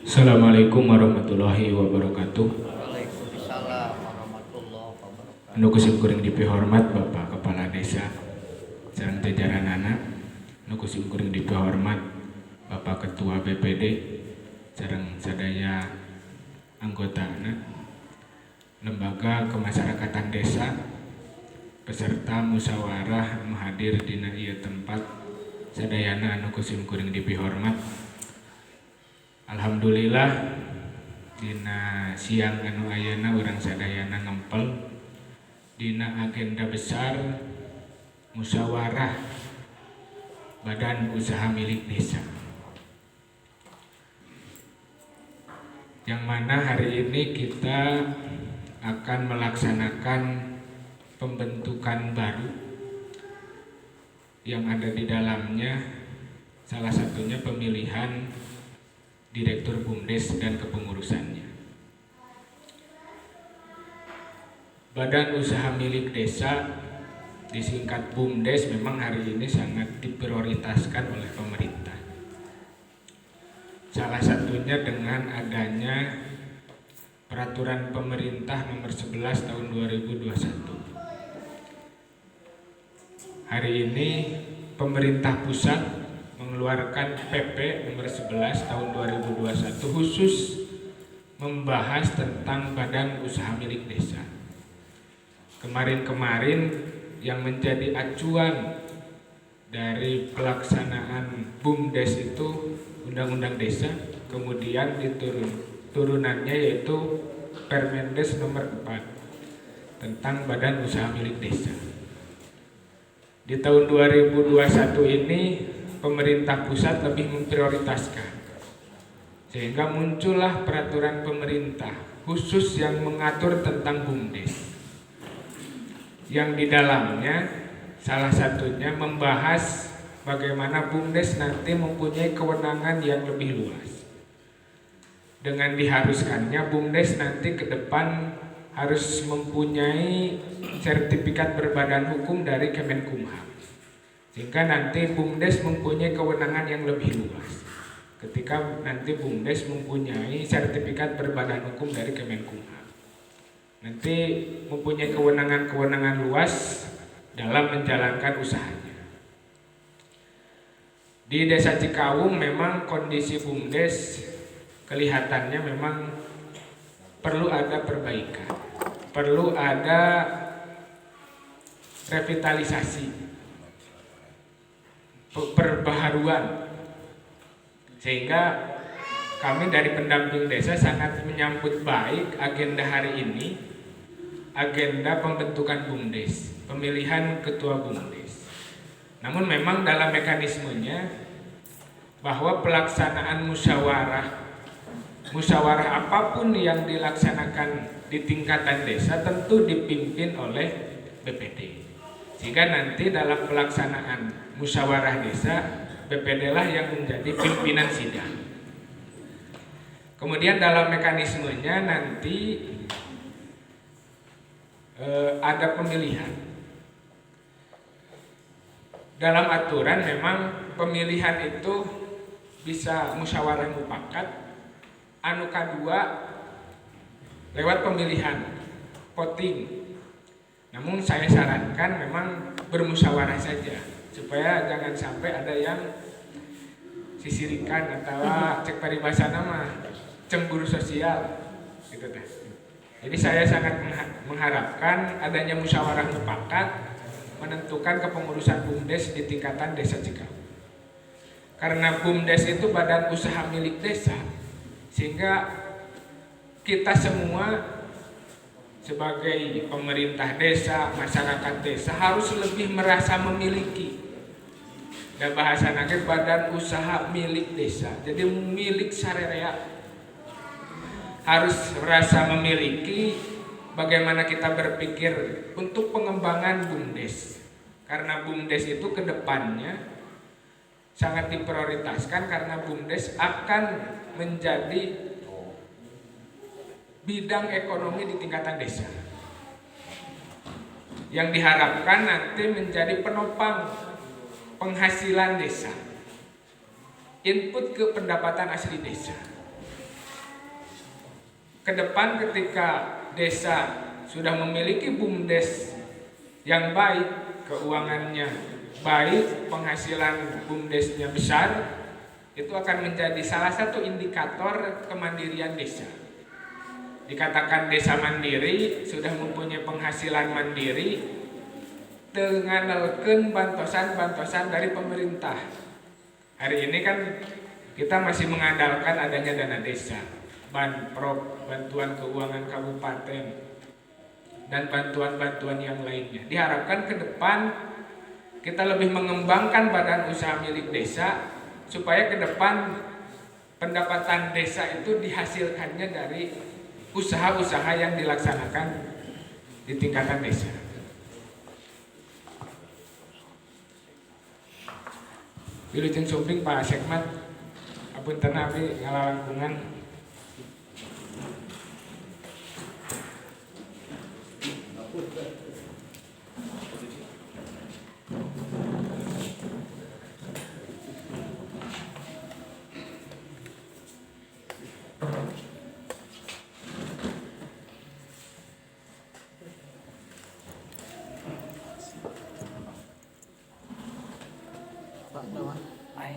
Assalamualaikum warahmatullahi wabarakatuh. Waalaikumsalam warahmatullahi wabarakatuh. Anu kusim kuring dipihormat Bapak Kepala Desa sareng jajaranana. Anu kusim kuring dipihormat Bapak Ketua BPD sareng sadaya anggotana Lembaga Kemasyarakatan Desa peserta musyawarah anu hadir dina ieu tempat sadayana anu kusim kuring dipihormat. Alhamdulillah dina siang anu ayeuna urang sadayana ngempel dina agenda besar musyawarah badan usaha milik desa, yang mana hari ini kita akan melaksanakan pembentukan baru yang ada di dalamnya, salah satunya pemilihan Direktur BUMDes dan kepengurusannya. Badan usaha milik desa disingkat BUMDes memang hari ini sangat diprioritaskan oleh pemerintah. Salah satunya dengan adanya peraturan pemerintah nomor 11 tahun 2021. Hari ini pemerintah pusat mengeluarkan PP nomor 11 tahun 2021 khusus membahas tentang badan usaha milik desa. Kemarin-kemarin yang menjadi acuan dari pelaksanaan BUMDes itu Undang-Undang Desa, kemudian turunannya yaitu Permendes nomor 4 tentang badan usaha milik desa. Di tahun 2021 ini pemerintah pusat lebih memprioritaskan, sehingga muncullah peraturan pemerintah khusus yang mengatur tentang BUMDes, yang di dalamnya salah satunya membahas bagaimana BUMDes nanti mempunyai kewenangan yang lebih luas. Dengan diharuskannya BUMDes nanti ke depan harus mempunyai sertifikat berbadan hukum dari Kemenkumham, sehingga nanti BUMDes mempunyai kewenangan yang lebih luas. Ketika nanti BUMDes mempunyai sertifikat berbadan hukum dari Kemenkumham, nanti mempunyai kewenangan-kewenangan luas dalam menjalankan usahanya. Di Desa Cikawung memang kondisi BUMDes kelihatannya memang perlu ada perbaikan, perlu ada revitalisasi, perbaharuan, sehingga kami dari pendamping desa sangat menyambut baik agenda hari ini, agenda pembentukan BUMDes, pemilihan ketua BUMDes. Namun memang dalam mekanismenya bahwa pelaksanaan musyawarah apapun yang dilaksanakan di tingkatan desa tentu dipimpin oleh BPD, sehingga nanti dalam pelaksanaan musyawarah desa BPD lah yang menjadi pimpinan sidang. Kemudian dalam mekanismenya nanti ada pemilihan. Dalam aturan memang pemilihan itu bisa musyawarah mufakat, anu kadua lewat pemilihan voting. Namun saya sarankan memang bermusyawarah saja, supaya jangan sampai ada yang sisirikan atau cek paribasana mah cemburu sosial gitu teh. Jadi saya sangat mengharapkan adanya musyawarah mufakat menentukan kepengurusan BUMDes di tingkatan Desa Cikawung. Karena BUMDes itu badan usaha milik desa, sehingga kita semua sebagai pemerintah desa, masyarakat desa harus lebih merasa memiliki. Dan bahasa nakir badan usaha milik desa, jadi milik sarerea. Harus merasa memiliki. Bagaimana kita berpikir untuk pengembangan BUMDes, karena BUMDes itu kedepannya sangat diprioritaskan, karena BUMDes akan menjadi bidang ekonomi di tingkatan desa yang diharapkan nanti menjadi penopang penghasilan desa, input ke pendapatan asli desa. ke depan ketika desa sudah memiliki BUMDes yang baik, keuangannya baik, penghasilan BUMDesnya besar, itu akan menjadi salah satu indikator kemandirian desa. Dikatakan desa mandiri, sudah mempunyai penghasilan mandiri dengan melakukan bantosan-bantosan dari pemerintah. Hari ini kan kita masih mengandalkan adanya dana desa, Banprop, bantuan keuangan kabupaten, dan bantuan-bantuan yang lainnya. Diharapkan ke depan kita lebih mengembangkan badan usaha milik desa supaya ke depan pendapatan desa itu dihasilkannya dari usaha-usaha yang dilaksanakan di tingkatan desa. Wilujeng sumping Pak Sekmat, apunten abi ngalalangkungan. Pak Dawan. Ay.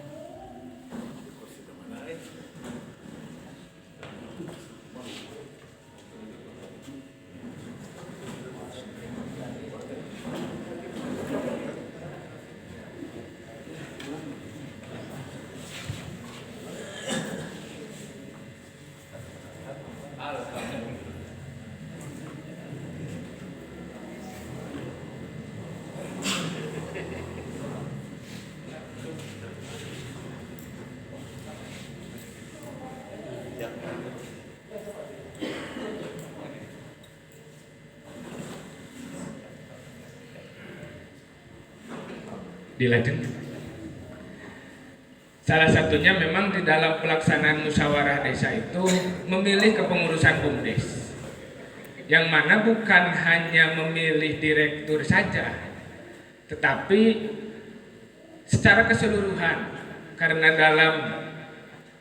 Dilajeng. Salah satunya memang di dalam pelaksanaan musyawarah desa itu memilih kepengurusan BUMDes, yang mana bukan hanya memilih direktur saja, tetapi secara keseluruhan, karena dalam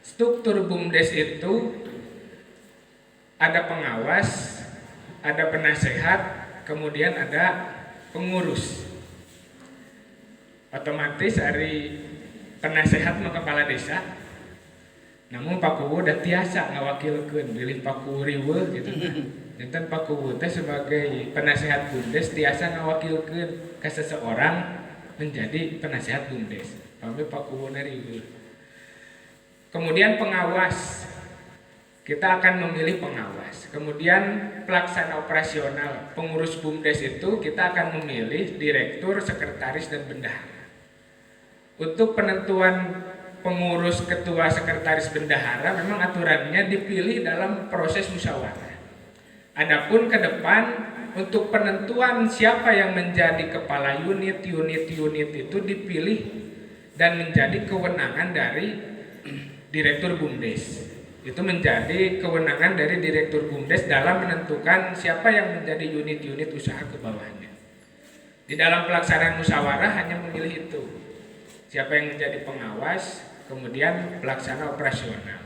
struktur BUMDes itu ada pengawas, ada penasehat, kemudian ada pengurus. Otomatis dari penasehat mah kepala desa, namun Pak Kuwu udah tiasa ngawakilkeun, bilih Pak Kuwu riweuh gitu. Janten Pak Kuwu teh sebagai penasehat BUMDes tiasa ngawakilkeun ke seseorang menjadi penasehat BUMDes. Pamit Pak Kuwu riweuh. Kemudian pengawas, kita akan memilih pengawas. Kemudian pelaksana operasional, pengurus BUMDes itu kita akan memilih direktur, sekretaris, dan bendahara. Untuk penentuan pengurus, ketua, sekretaris, bendahara memang aturannya dipilih dalam proses musyawarah. Adapun ke depan untuk penentuan siapa yang menjadi kepala unit itu dipilih dan menjadi kewenangan dari direktur BUMDes. Itu menjadi kewenangan dari direktur BUMDes dalam menentukan siapa yang menjadi unit-unit usaha ke bawahnya. Di dalam pelaksanaan musyawarah hanya memilih itu. Siapa yang menjadi pengawas, kemudian pelaksana operasional.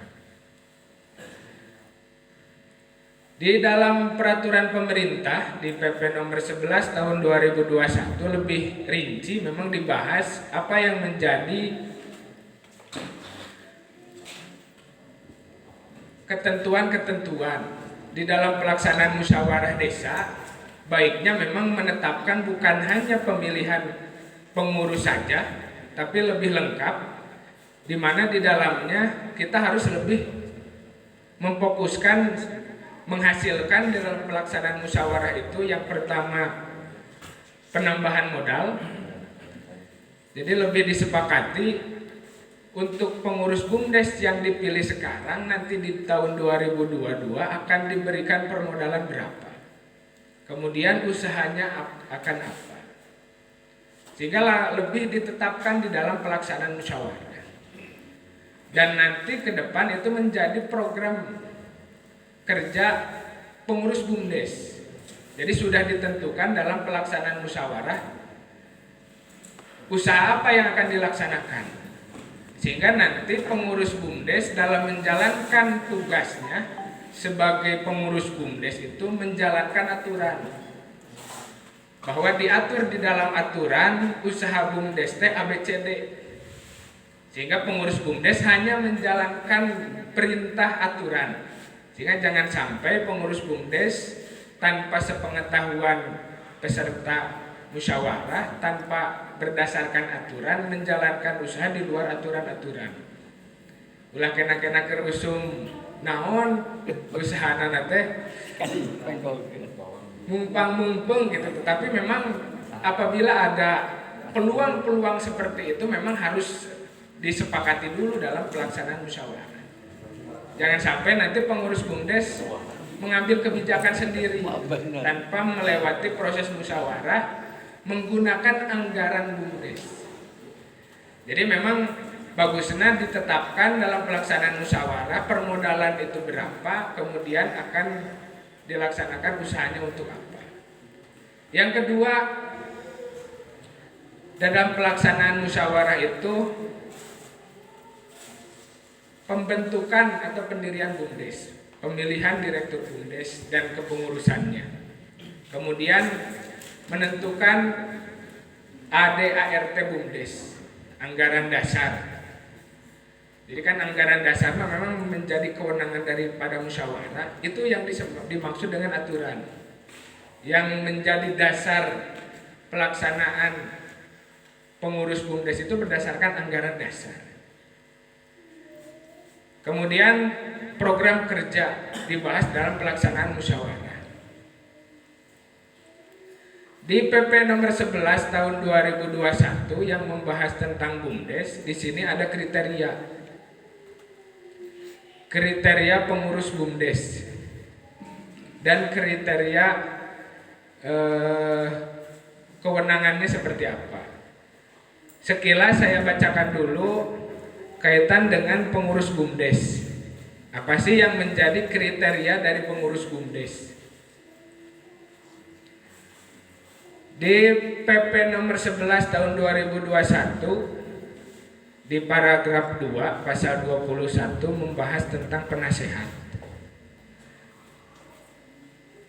Di dalam peraturan pemerintah di PP nomor 11 tahun 2021 lebih rinci memang dibahas apa yang menjadi ketentuan-ketentuan di dalam pelaksanaan musyawarah desa. Baiknya memang menetapkan bukan hanya pemilihan pengurus saja, tapi lebih lengkap, di mana di dalamnya kita harus lebih memfokuskan menghasilkan di dalam pelaksanaan musyawarah itu yang pertama penambahan modal. Jadi lebih disepakati untuk pengurus BUMDes yang dipilih sekarang nanti di tahun 2022 akan diberikan permodalan berapa, kemudian usahanya akan apa, sehingga lebih ditetapkan di dalam pelaksanaan musyawarah. Dan nanti ke depan itu menjadi program kerja pengurus BUMDes. Jadi sudah ditentukan dalam pelaksanaan musyawarah usaha apa yang akan dilaksanakan, sehingga nanti pengurus BUMDes dalam menjalankan tugasnya sebagai pengurus BUMDes itu menjalankan aturan, bahwa diatur di dalam aturan usaha BUMDes teh ABCD, sehingga pengurus BUMDes hanya menjalankan perintah aturan, sehingga jangan sampai pengurus BUMDes tanpa sepengetahuan peserta musyawarah, tanpa berdasarkan aturan menjalankan usaha di luar aturan-aturan. Ulah kena-kena kerusum naon usahana teh mumpang-mumpeng gitu. Tetapi memang apabila ada peluang-peluang seperti itu memang harus disepakati dulu dalam pelaksanaan musyawarah. Jangan sampai nanti pengurus BUMDes mengambil kebijakan sendiri tanpa melewati proses musyawarah menggunakan anggaran BUMDes. Jadi memang bagusnya ditetapkan dalam pelaksanaan musyawarah permodalan itu berapa, kemudian akan dilaksanakan usahanya untuk apa. Yang kedua, dalam pelaksanaan musyawarah itu pembentukan atau pendirian BUMDes, pemilihan direktur BUMDes dan kepengurusannya. Kemudian menentukan AD/ART BUMDes, anggaran dasar. Jadi kan anggaran dasar memang menjadi kewenangan daripada musyawarah, itu yang dimaksud dengan aturan. Yang menjadi dasar pelaksanaan pengurus BUMDes itu berdasarkan anggaran dasar. Kemudian program kerja dibahas dalam pelaksanaan musyawarah. Di PP nomor 11 tahun 2021 yang membahas tentang BUMDes, di sini ada kriteria pengurus BUMDes dan kriteria kewenangannya seperti apa. Sekilas saya bacakan dulu kaitan dengan pengurus BUMDes. Apa sih yang menjadi kriteria dari pengurus BUMDes? Di PP nomor 11 tahun 2021 di paragraf 2 pasal 21 membahas tentang penasehat.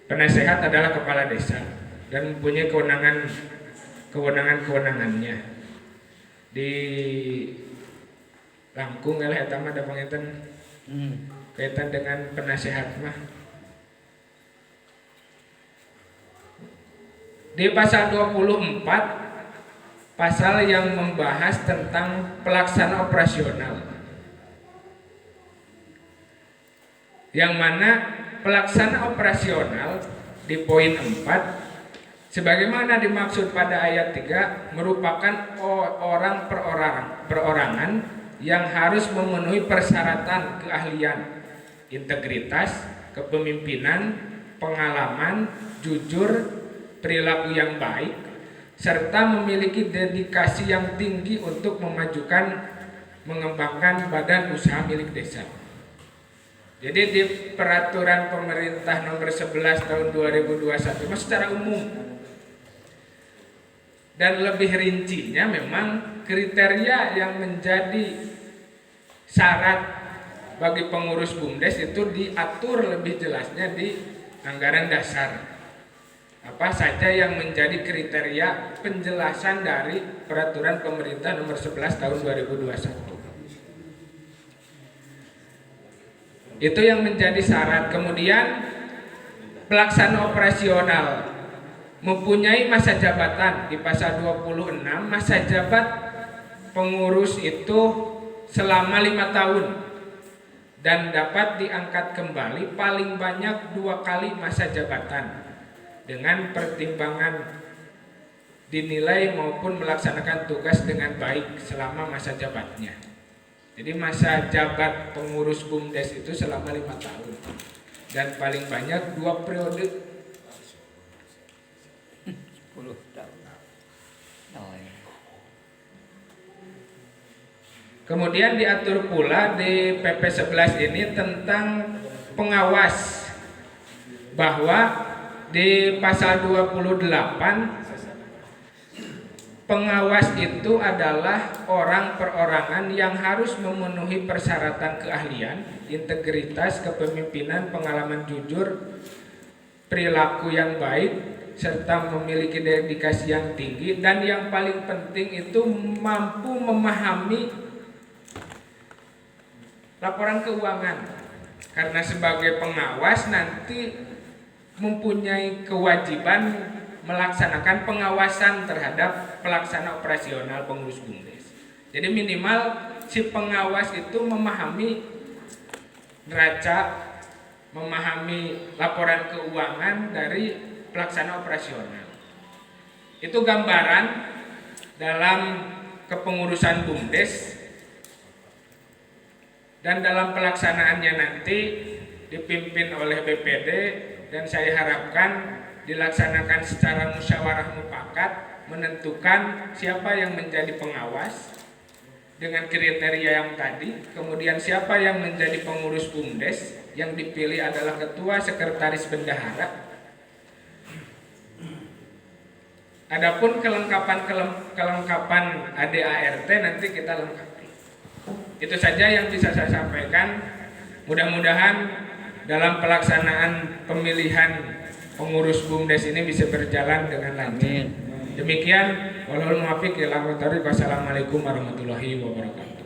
Penasehat adalah kepala desa dan mempunyai kewenangannya. Di Langkung ya eta mah da panginten kaitan dengan penasehat mah. Di pasal 24, pasal yang membahas tentang pelaksana operasional, yang mana pelaksana operasional di poin 4 sebagaimana dimaksud pada ayat 3 merupakan orang perorangan yang harus memenuhi persyaratan keahlian, integritas, kepemimpinan, pengalaman, jujur, perilaku yang baik, serta memiliki dedikasi yang tinggi untuk mengembangkan badan usaha milik desa. Jadi di peraturan pemerintah nomor 11 tahun 2021 secara umum dan lebih rincinya memang kriteria yang menjadi syarat bagi pengurus BUMDes itu diatur lebih jelasnya di anggaran dasar. Apa saja yang menjadi kriteria penjelasan dari peraturan pemerintah nomor 11 tahun 2021. Itu yang menjadi syarat. Kemudian pelaksana operasional mempunyai masa jabatan di pasal 26, masa jabat pengurus itu selama 5 tahun dan dapat diangkat kembali paling banyak 2 kali masa jabatan dengan pertimbangan dinilai maupun melaksanakan tugas dengan baik selama masa jabatnya. Jadi masa jabat pengurus BUMDes itu selama 5 tahun dan paling banyak 2 periode 10 tahun. Kemudian diatur pula di PP 11 ini tentang pengawas, bahwa di pasal 28 pengawas itu adalah orang perorangan yang harus memenuhi persyaratan keahlian, integritas, kepemimpinan, pengalaman jujur, perilaku yang baik, serta memiliki dedikasi yang tinggi, dan yang paling penting itu mampu memahami laporan keuangan. Karena sebagai pengawas nanti mempunyai kewajiban melaksanakan pengawasan terhadap pelaksana operasional pengurus BUMDes. Jadi minimal si pengawas itu memahami neraca, memahami laporan keuangan dari pelaksana operasional. Itu gambaran dalam kepengurusan BUMDes, dan dalam pelaksanaannya nanti dipimpin oleh BPD, dan saya harapkan dilaksanakan secara musyawarah mufakat, menentukan siapa yang menjadi pengawas dengan kriteria yang tadi, kemudian siapa yang menjadi pengurus BUMDes, yang dipilih adalah ketua, sekretaris, bendahara. Adapun kelengkapan ADART nanti kita lengkapi. Itu saja yang bisa saya sampaikan. Mudah-mudahan dalam pelaksanaan pemilihan pengurus BUMDes ini bisa berjalan dengan lancar. Demikian, wallahul muwaffiq ila aqwamit thoriq. Wassalamualaikum warahmatullahi wabarakatuh.